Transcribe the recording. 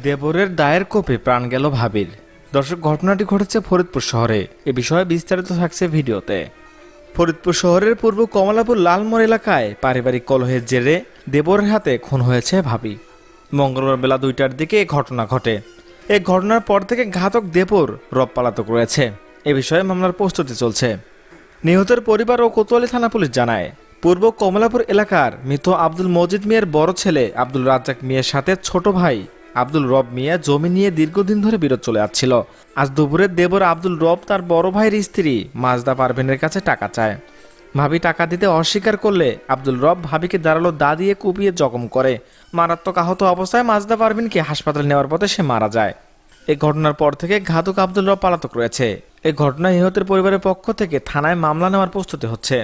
দেবরের দায়ের কোপে প্রাণ গেল ভাবির। দর্শক, ঘটনাটি ঘটেছে ফরিদপুর শহরে। এ বিষয়ে বিস্তারিত থাকছে ভিডিওতে। ফরিদপুর শহরের পূর্ব কমলাপুর লালমোড় এলাকায় পারিবারিক কলহের জেরে দেবরের হাতে খুন হয়েছে ভাবি। মঙ্গলবার বেলা 2টার দিকে এ ঘটনা ঘটে। এই ঘটনার পর থেকে ঘাতক দেবর রব পলাতক রয়েছে। এ বিষয়ে মামলার প্রস্তুতি চলছে। নিহতের পরিবার ও কোতোয়ালি থানা পুলিশ জানায়, পূর্ব কমলাপুর এলাকার মৃত আব্দুল মজিদ মিয়ার বড় ছেলে আব্দুল রাজ্জাক মিয়ার সাথে ছোট ভাই আব্দুল রব মিয়া জমি নিয়ে দীর্ঘদিন ধরে বিরোধ চলে আসছিল। আজ দুপুরে দেবর আব্দুল রব তার বড় ভাইয়ের স্ত্রী মাজদা পারভিনের কাছে টাকা চায়। ভাবি টাকা দিতে অস্বীকার করলে আব্দুল রব ভাবিকে দাঁড়ালো দা দিয়ে কুপিয়ে জখম করে। মারাত্মক আহত অবস্থায় মাজদা পারভিনকে হাসপাতালে নেওয়ার পথে সে মারা যায়। এই ঘটনার পর থেকে ঘাতক আব্দুল রব পলাতক রয়েছে। এই ঘটনায় নিহতের পরিবারের পক্ষ থেকে থানায় মামলা নেওয়ার প্রস্তুতি হচ্ছে।